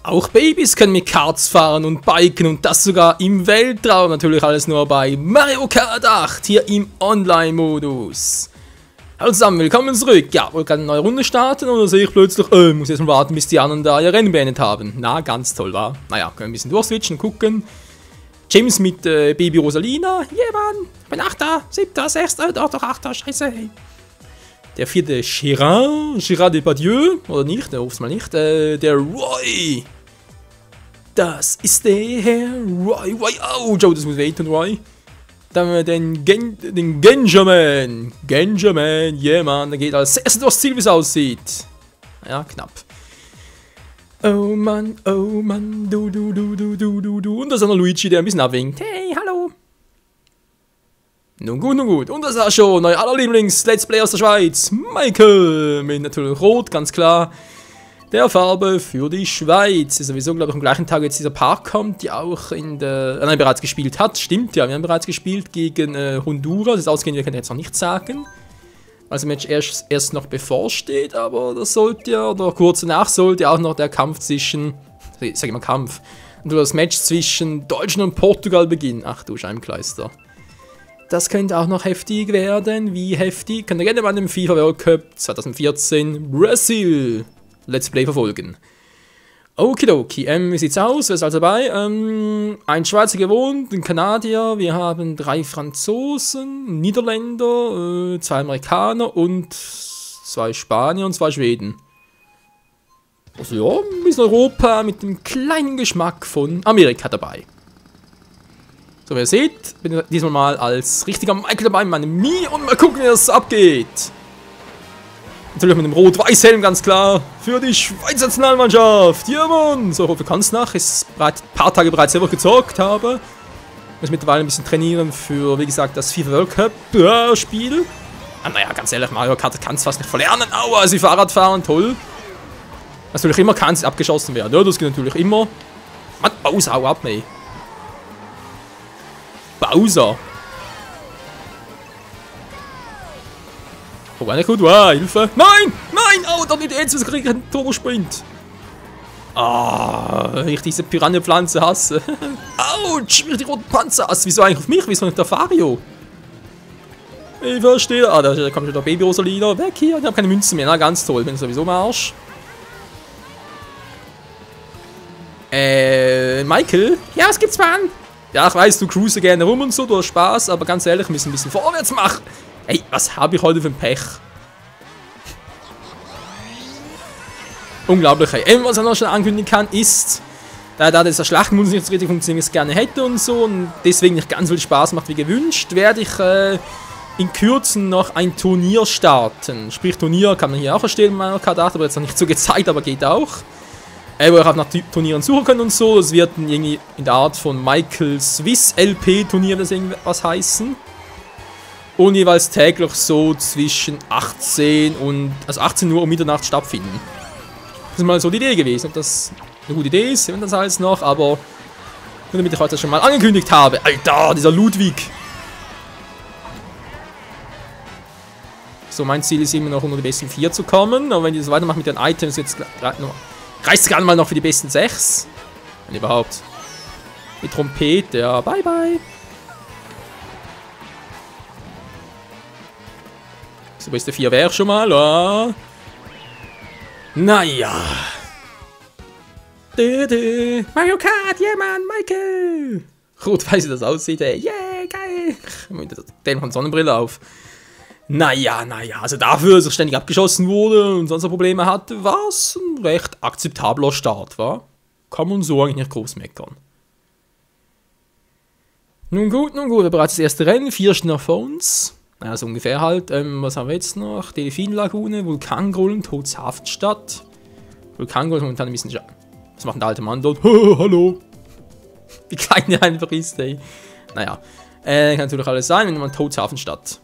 Auch Babys können mit Karts fahren und biken und das sogar im Weltraum. Natürlich alles nur bei Mario Kart 8, hier im Online-Modus. Hallo zusammen, willkommen zurück. Ja, wollte gerade eine neue Runde starten und dann sehe ich plötzlich, muss jetzt mal warten, bis die anderen da ihr Rennen beendet haben. Na, ganz toll, war. Naja, können wir ein bisschen durchswitchen und gucken. James mit Baby Rosalina. Yeah, Mann, ich bin 8., 7., 6., doch 8., scheiße. Der 4. Gérard Depardieu, oder nicht, der ruft mal nicht, der Roy. Das ist der Herr Roy. Oh, Joe, das muss wehtun, Roy. Dann haben wir den Genjamin. Yeah, Mann, der geht als erstes durchs Ziel, wie es aussieht. Ja, knapp. Oh Mann, du. Und da ist auch noch Luigi, der ein bisschen abwinkt. Hey, hallo. Nun gut. Und das ist auch schon euer allerlieblings Let's Play aus der Schweiz. Michael. Mit natürlich Rot, ganz klar. Der Farbe für die Schweiz. Ist sowieso, glaube ich, am gleichen Tag jetzt dieser Park kommt, die auch in der... Nein, bereits gespielt hat. Stimmt, ja, wir haben bereits gespielt gegen Honduras. Das Ausgehende kann ich jetzt noch nicht sagen. Also Match erst noch bevorsteht, aber das sollte ja, oder kurz danach sollte auch noch der Kampf zwischen... Sag ich mal Kampf. Und das Match zwischen Deutschland und Portugal beginnen. Ach du Scheibenkleister. Das könnte auch noch heftig werden. Wie heftig? Könnt ihr gerne mal im FIFA World Cup 2014 Brasil Let's Play verfolgen. Okidoki, wie sieht's aus? Wer ist also dabei? Ein Schweizer gewohnt, ein Kanadier, wir haben 3 Franzosen, Niederländer, 2 Amerikaner und 2 Spanier und 2 Schweden. Also ja, ein bisschen Europa mit einem kleinen Geschmack von Amerika dabei. So, wie ihr seht, bin ich diesmal mal als richtiger Michael dabei mit meinem Mii und mal gucken, wie das abgeht. Natürlich mit dem Rot-Weiß-Helm, ganz klar, für die Schweizer Nationalmannschaft. Ja, Mann. So, ich hoffe, ich kann es nach. Ich ein paar Tage bereits selber gezockt habe. Muss mittlerweile ein bisschen trainieren für, wie gesagt, das FIFA World Cup Spiel. Naja, ganz ehrlich, Mario Kart kann es fast nicht verlernen. Aua, sie Fahrradfahren, toll. Natürlich immer kann es abgeschossen werden. Ja, das geht natürlich immer. Mann, Bowser, hau ab, ey. Bowser. Oh, eine gut, wow, Hilfe. Nein, oh, doch nicht jetzt, was kriege ich einen Turbosprint. Ich diese Piranha-Pflanze hasse. Autsch, wie ich die roten Panzer hasse. Wieso eigentlich auf mich? Wieso nicht der Fario? Ich verstehe. Da kommt schon der Baby Rosalina. Weg hier, die haben keine Münzen mehr. Na, ganz toll, bin ich sowieso im Arsch. Michael? Ja, was gibt's, Mann? Ja, ich weiß, du cruise gerne rum und so, du hast Spaß, aber ganz ehrlich, wir müssen ein bisschen vorwärts machen. Ey, was habe ich heute für ein Pech? Unglaublich, ey. Was ich noch schon ankündigen kann, ist, da das Schlachtenmodus nicht so richtig funktioniert, wie ich es gerne hätte und so, und deswegen nicht ganz so viel Spaß macht wie gewünscht, werde ich in Kürzen noch ein Turnier starten. Sprich, Turnier kann man hier auch erstellen in meiner Karte 8, aber jetzt noch nicht so gezeigt, aber geht auch. Wo ihr auch nach Turnieren suchen könnt und so. Es wird irgendwie in der Art von Michael Swiss LP Turnier, das irgendwas heißen. Und jeweils täglich so zwischen 18 Uhr und Mitternacht stattfinden. Das ist mal so die Idee gewesen. Ob das eine gute Idee ist, wenn das alles noch, aber nur damit ich heute das schon mal angekündigt habe. Alter, dieser Ludwig. So, mein Ziel ist immer noch unter die besten 4 zu kommen. Aber wenn ich das weitermache mit den Items, jetzt reicht es gerade mal noch für die besten 6. Wenn überhaupt. Die Trompete, ja, bye bye. So, beste 4 wäre schon mal. Oh. Naja. Mario Kart, yeah, Mann, Michael. Rot-weiß, wie das aussieht, ey. Yeah, geil. Den von Sonnenbrille auf. Naja, also dafür, dass er ständig abgeschossen wurde und sonst Probleme hatte, war es ein recht akzeptabler Start, wa? Kann man so eigentlich nicht groß meckern. Nun gut, bereits das erste Rennen, 4 Stunden vor uns. Naja, so ungefähr halt. Was haben wir jetzt noch? Delfinlagune, Vulkangrillen, Todeshafenstadt. Vulkangrillen momentan ein bisschen... Was macht denn der alte Mann dort? Hallo. Wie klein der einfach ist, ey. Naja, kann natürlich alles sein, wenn man Todeshafenstadt.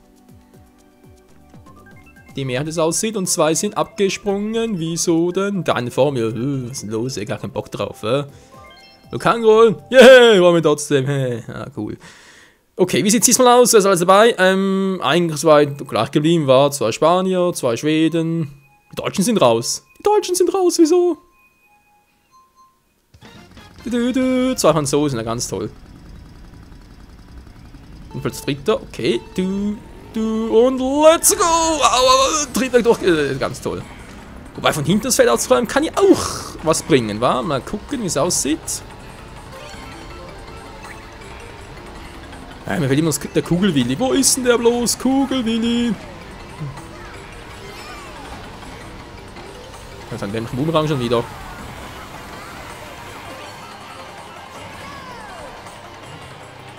Die Mehrheit es aussieht und 2 sind abgesprungen. Wieso denn? Der eine vor mir. Was ist denn los? Gar keinen Bock drauf. Vulkangrillen. Yeah, wollen wir trotzdem. Ja, cool. Okay, wie sieht es diesmal aus? Wer ist alles dabei? Eigentlich soweit gleich geblieben war 2 Spanier, 2 Schweden. Die Deutschen sind raus. Wieso? Zwei Franzosen, ja, ganz toll. Und plötzlich dritter, okay. Und let's go! Triebwerk durch, ganz toll. Wobei von hinten das Feld auszuräumen kann ja auch was bringen, wa? Mal gucken, wie es aussieht. Ja, mir fehlt immer der Kugelwilli. Wo ist denn der bloß? Kugelwilli? Das ist ein dämlicher Boomerang schon wieder.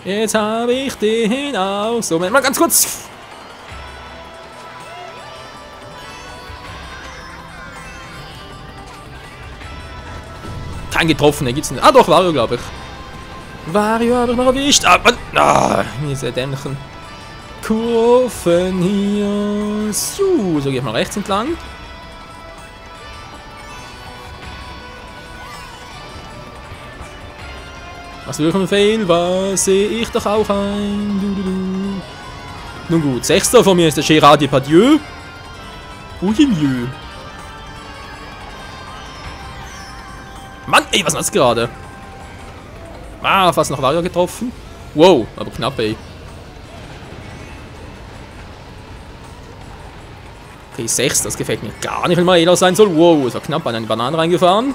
Jetzt habe ich den auch. So, mal ganz kurz. Kein getroffen, gibt's nicht. Ah doch, Wario, glaube ich. Wario habe ich noch erwischt. Diese dämlichen Kurven hier. So gehe ich mal rechts entlang. Was will ich ein Fail? Was sehe ich doch auch ein? Nun gut, Sechster von mir ist der Gérard Depardieu. Ui, Mann, ey, was ist das gerade? Ah, fast noch Wario getroffen. Wow, aber knapp, ey. Okay, 6, das gefällt mir gar nicht, wenn mal jeder sein soll. Wow, ist war knapp an eine Banane reingefahren.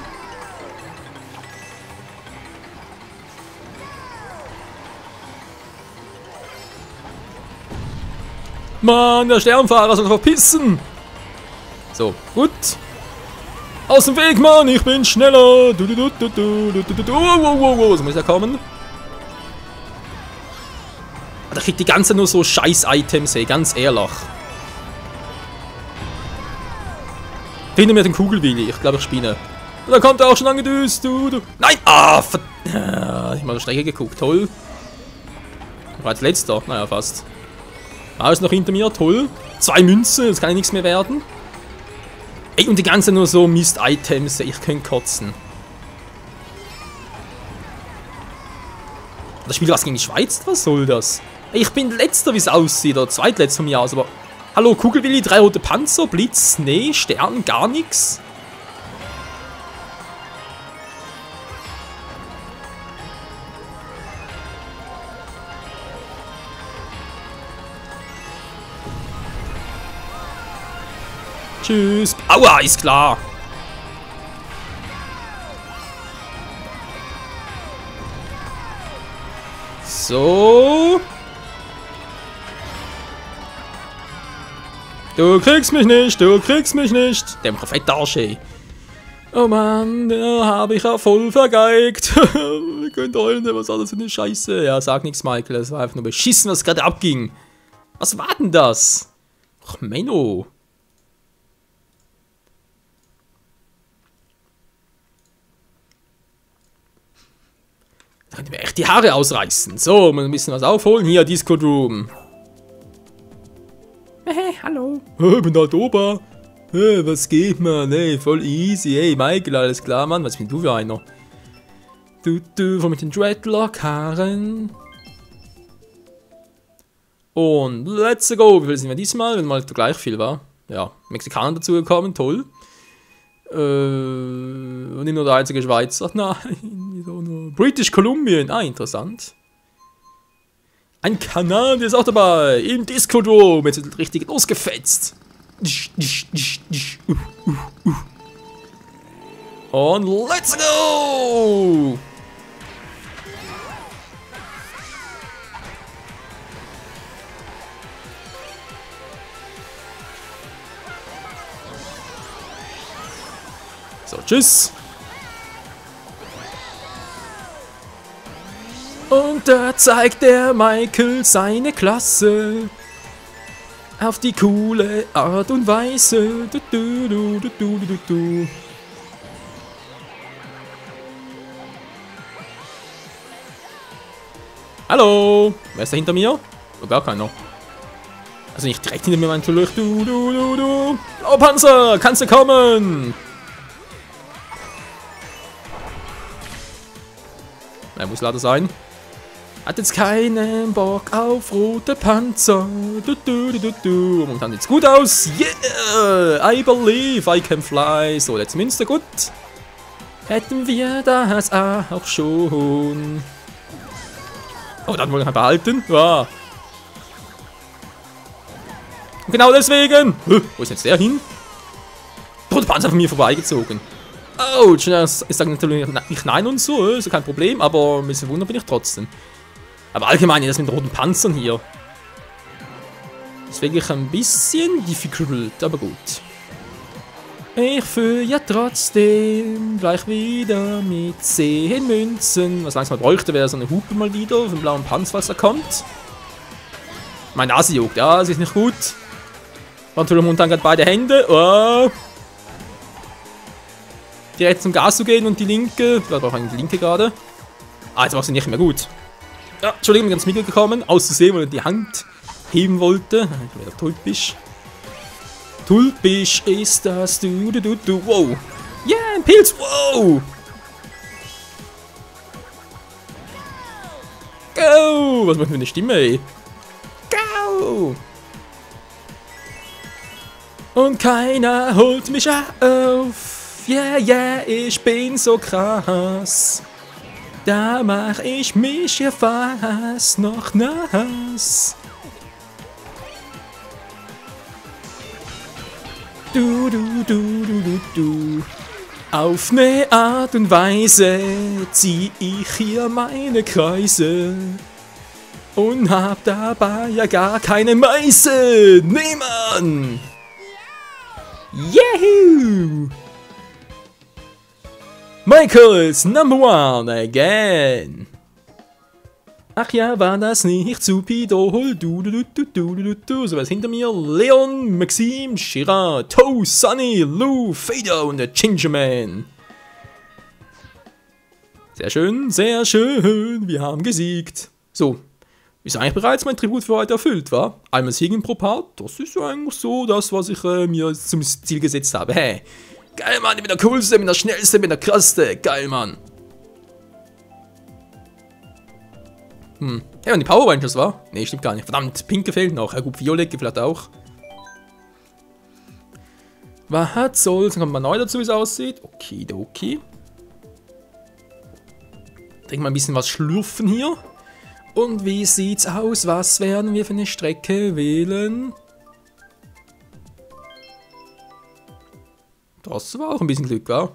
Mann, der Sternfahrer soll verpissen. So, gut. Aus dem Weg, Mann, ich bin schneller. Wow, so muss er kommen. Da kriegt die ganze nur so Scheiß-Items, ey, ganz ehrlich. Finde mir den Kugelwilli, ich glaube, ich spinne. Und da kommt er auch schon angedüst, Nein! Ich habe mal der Strecke geguckt, toll. Ich war als letzter, naja, fast. Ist noch hinter mir, toll. 2 Münzen, jetzt kann ja nichts mehr werden. Ey, und die ganze nur so Mist-Items, ich könnte kotzen. Das Spiel was gegen die Schweiz, was soll das? Ey, ich bin letzter, wie es aussieht, oder zweitletzter von mir aus, aber... Hallo, Kugelwilli, 3 rote Panzer, Blitz, nee, Stern, gar nichts. Tschüss. Aua, ist klar. So. Du kriegst mich nicht, du kriegst mich nicht. Der Prophet-Arsch, ey. Oh Mann, da habe ich ja voll vergeigt. Ihr könnt heulen, was war das für eine Scheiße? Ja, sag nichts, Michael. Das war einfach nur beschissen, was gerade abging. Was war denn das? Ach, Menno. Da könnte mir echt die Haare ausreißen. So, mal ein bisschen was aufholen. Hier, Discord Room. Hey, hallo. Ich bin halt Opa. Hey, was geht, man? Hey, voll easy. Hey, Michael, alles klar, Mann? Was bist du für einer? Von mit den Dreadlock-Haaren. Und let's go. Wie viel sind wir diesmal? Wenn mal gleich viel war. Ja, Mexikaner dazugekommen, toll. Und nicht nur der einzige Schweizer. Nein, so nur British Columbia. Ah, interessant. Ein Kanadier ist auch dabei. Im Discord Room. Jetzt wird richtig losgefetzt. Und let's go! So, tschüss. Und da zeigt der Michael seine Klasse. Auf die coole Art und Weise. Hallo. Wer ist da hinter mir? Oh, gar keiner. Also nicht direkt hinter mir, natürlich. Oh, Panzer, kannst du kommen? Er muss leider sein. Hat jetzt keinen Bock auf rote Panzer. Momentan sieht's gut aus. Yeah! I believe I can fly. So, jetzt Münster, gut. hätten wir das auch schon. Oh, dann wollen wir behalten. Ja. Und genau deswegen. Wo ist jetzt der hin? Oh, der Panzer von mir vorbeigezogen. Oh, ich sage natürlich nicht nein und so, ist ja kein Problem, aber ein bisschen wundern bin ich trotzdem. Aber allgemein, das mit den roten Panzern hier. Ist wirklich ein bisschen difficult, aber gut. Ich fühle ja trotzdem gleich wieder mit 10 Münzen. Was langsam bräuchte, wäre so eine Hupe mal wieder auf dem blauen Panzer, was da kommt. Meine Nase juckt, ja, das ist nicht gut. Natürlich momentan gerade beide Hände. Oh. Direkt zum Gas zu gehen und die linke. Da brauche ich die linke gerade. Ah, jetzt macht sie nicht mehr gut. Ja, Entschuldigung, bin ganz mitgekommen. Auszusehen, weil er die Hand heben wollte. Ich bin wieder tulpisch. Tulpisch ist das. Du. Wow. Yeah, ein Pilz. Wow. Go. Was macht für eine Stimme, ey? Go. Und keiner holt mich auf. Yeah, yeah, ich bin so krass. Da mach ich mich ja fast noch nass. Du. Auf ne Art und Weise zieh ich hier meine Kreise. Und hab dabei ja gar keine Meißel. Niemand! Yahoo! Michael's #1 again. Ach ja, war das nicht Supidol? So was hinter mir. Leon, Maxim, Shira, Toe, Sunny, Lou, Fader und der Gingerman. Sehr schön, sehr schön. Wir haben gesiegt. So, ist eigentlich bereits mein Tribut für heute erfüllt, wa? Einmal Siegen pro Part. Das ist eigentlich so das, was ich mir zum Ziel gesetzt habe. Hey. Geil, Mann, ich bin der Coolste, ich bin der Schnellste, ich bin der Krasseste. Geil, Mann. Ja, und die Power Rangers, war? Ne, stimmt gar nicht. Verdammt, Pinke fehlt noch. Ja gut, Violette vielleicht auch. Was soll's? Dann kommt mal neu dazu, wie es aussieht. Okidoki. Trink mal ein bisschen was schlürfen hier. Und wie sieht's aus? Was werden wir für eine Strecke wählen? Das war auch ein bisschen Glück, wa?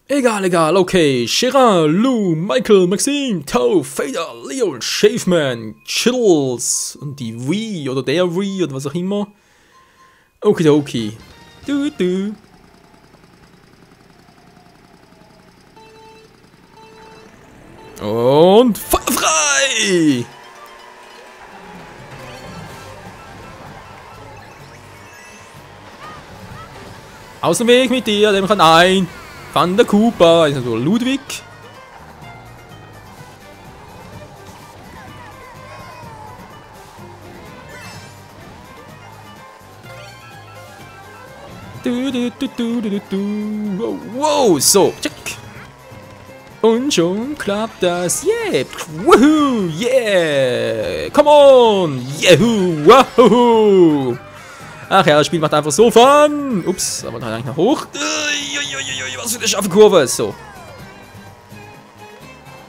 Egal, okay. Shira, Lou, Michael, Maxim, Toe, Fader, Leon, Shaveman, Chills und die Wii oder der Wii oder was auch immer. Okidoki. Du. Und frei! Aus dem Weg mit dir, dem kann ein. Van der Cooper, ist also Ludwig. Wow, so, check. Und schon klappt das. Yeah, woohoo, yeah, come on, yahoo, wahoo. Ach ja, das Spiel macht einfach so Fun. Ups, aber dann eigentlich nach hoch. Was für eine scharfe Kurve. So.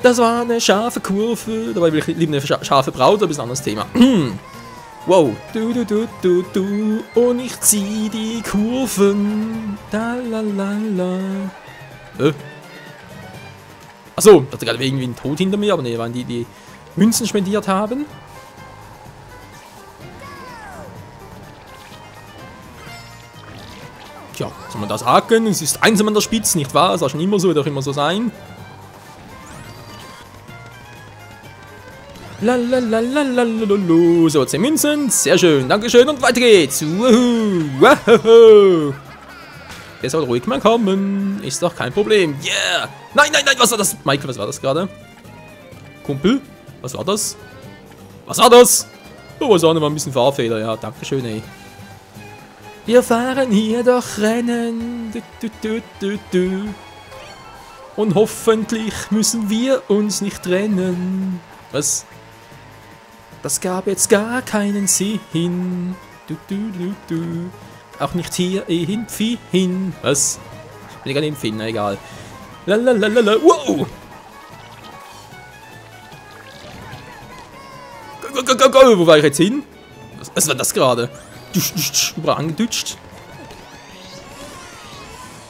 Das war eine scharfe Kurve. Dabei will ich lieber eine scharfe Braut, aber ist ein anderes Thema. Wow. Du. Und ich zieh die Kurven. Da la la la. Achso, ich hatte gerade irgendwie einen Tod hinter mir, aber ne, waren die Münzen spendiert haben. Tja, soll man das sagen? Es ist einsam an der Spitze, nicht wahr? Es soll schon immer so, wird auch immer so sein. Lalalalalalalo. So, 10 Münzen. Sehr schön, dankeschön und weiter geht's. Wahoo. Der soll ruhig mal kommen. Ist doch kein Problem. Yeah. Nein, was war das? Michael, was war das gerade? Kumpel? Was war das? Was war das? Oh, was war denn mal ein bisschen Fahrfehler? Ja, dankeschön, ey. Wir fahren hier doch Rennen. Und hoffentlich müssen wir uns nicht trennen. Was? Das gab jetzt gar keinen Sinn. Auch nicht hier hin. Was? Bin ich gar nicht empfinden, egal. Lalalala, wow! Go, wo war ich jetzt hin? Was war das gerade? Überall angedutscht.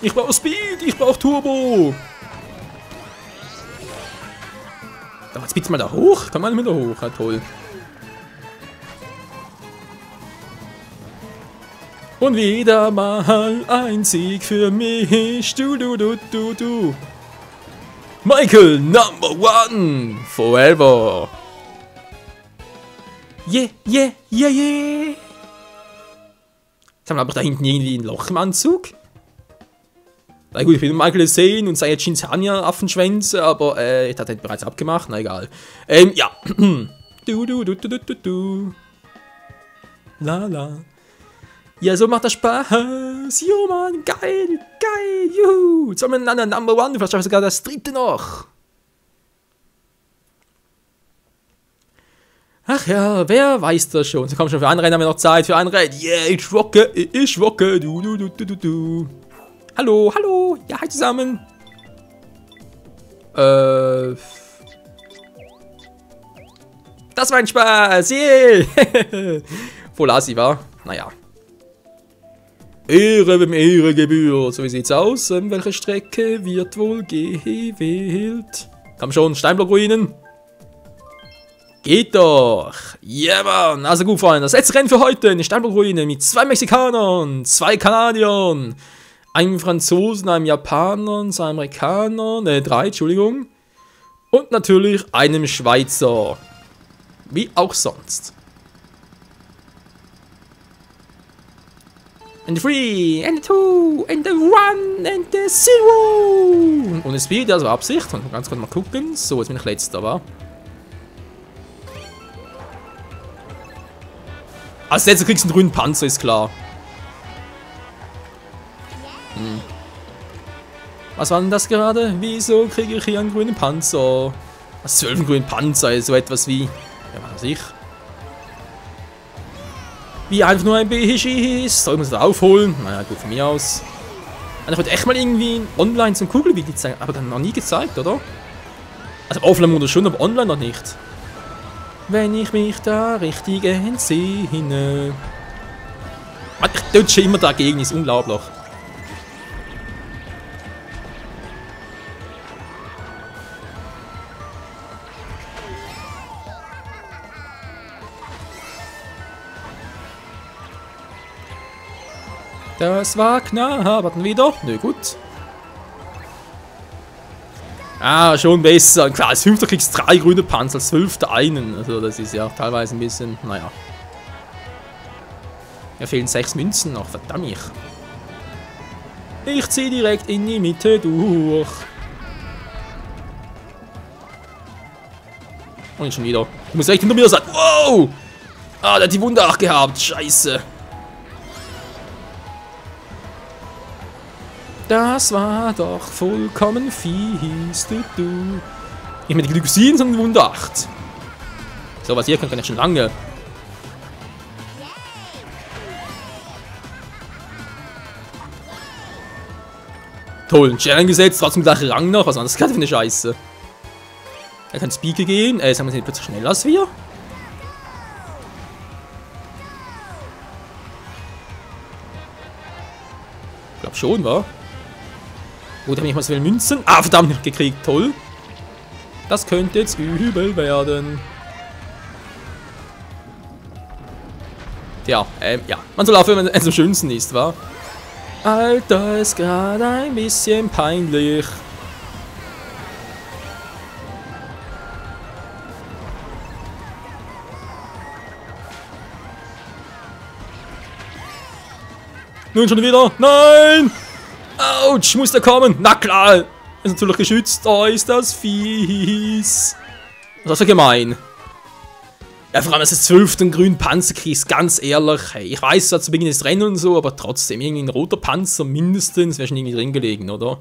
Ich brauche Speed, ich brauche Turbo. Aber jetzt bitte mal da hoch. Kann man nicht mehr da hoch? Ja, toll. Und wieder mal ein Sieg für mich. Du. Michael, Number One. Forever. Yeah. Jetzt haben wir aber da hinten irgendwie ein Loch im Anzug. Na gut, ich will Michael sehen und seine Chinsania-Affenschwänze, aber ich hatte das bereits abgemacht, na egal. Ja. Du. La. Ja, so macht das Spaß. Jo, Mann, geil, juhu. Jetzt haben wir einen Number One, vielleicht schaffen wir sogar das dritte noch. Ach ja, wer weiß das schon. So komm schon, für ein Rennen haben wir noch Zeit, für ein Rennen. Yeah, ich rocke, du. Hallo, ja, hi zusammen. Das war ein Spaß, yeah. Voll assi, war? Naja. Ehre, wem Ehre gebührt. So, wie sieht's aus? Welche Strecke wird wohl gewählt? Komm schon, Steinblockruinen. Geht doch! Yeah, Mann! Also gut, Freunde, das letzte Rennen für heute in die Steinblockruine mit 2 Mexikanern, 2 Kanadiern, einem Franzosen, einem Japaner, einem Amerikaner, 3, Entschuldigung, und natürlich einem Schweizer. Wie auch sonst. And the 3, and the 2, and the 1, and the 0! Ohne Speed, also Absicht. Ganz kurz mal gucken. So, jetzt bin ich letzter, wa? Als letzter kriegst du einen grünen Panzer, ist klar. Was war denn das gerade? Wieso kriege ich hier einen grünen Panzer? Was 12 einen grünen Panzer? So etwas wie... Ja, was weiß ich. Wie einfach nur ein BHIS. Soll man es da aufholen? Naja, gut, von mir aus. Ich wollte echt mal irgendwie online zum Kugelvideo zeigen, aber dann noch nie gezeigt, oder? Also Offline-Modus schon, aber online noch nicht. Wenn ich mich da richtig entsinne. Ich dutsche immer dagegen, ist unglaublich. Das war knapp. Warten wieder? Nö, gut. Ah, schon besser. Klar, als 5. kriegst du 3 grüne Panzer, als 12. einen. Also das ist ja teilweise ein bisschen, naja. Mir fehlen 6 Münzen noch, verdammt mich. Ich ziehe direkt in die Mitte durch. Und schon wieder. Ich muss echt hinter mir sein. Wow! Ah, der hat die Wunde auch gehabt. Scheiße. Das war doch vollkommen fies, du. Ich meine, die Glykosin sind Wunder 8. So, was hier kann ich schon lange. Toll, ein Challenge gesetzt, trotzdem gleich Rang noch. Was war das gerade für eine Scheiße? Er kann Speaker gehen. Sagen wir, sind plötzlich schneller als wir. Ich glaube schon, wa? Gut, habe ich mal so viele Münzen. Ah, verdammt, nicht gekriegt. Toll. Das könnte jetzt übel werden. Tja, ja. Man soll aufhören, wenn es am schönsten ist, wa? Alter, ist gerade ein bisschen peinlich. Nun schon wieder. Nein! Autsch, muss der kommen? Na klar! Ist natürlich geschützt. Oh, ist das fies. Das ist ja gemein. Ja, vor allem, dass du 12. grünen Panzer kriegst, ganz ehrlich. Hey, ich weiß, zu Beginn des Rennen und so, aber trotzdem, irgendwie ein roter Panzer mindestens wäre schon irgendwie drin gelegen, oder?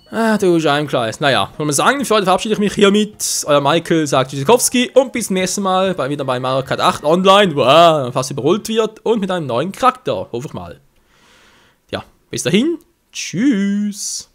Ah, du Scheimkleis. Naja, wollen wir sagen, für heute verabschiede ich mich hiermit. Euer Michael sagt Tschüssikowski und bis zum nächsten Mal wieder bei Mario Kart 8 Online, wo er fast überholt wird und mit einem neuen Charakter, hoffe ich mal. Ja, bis dahin, Tschüss.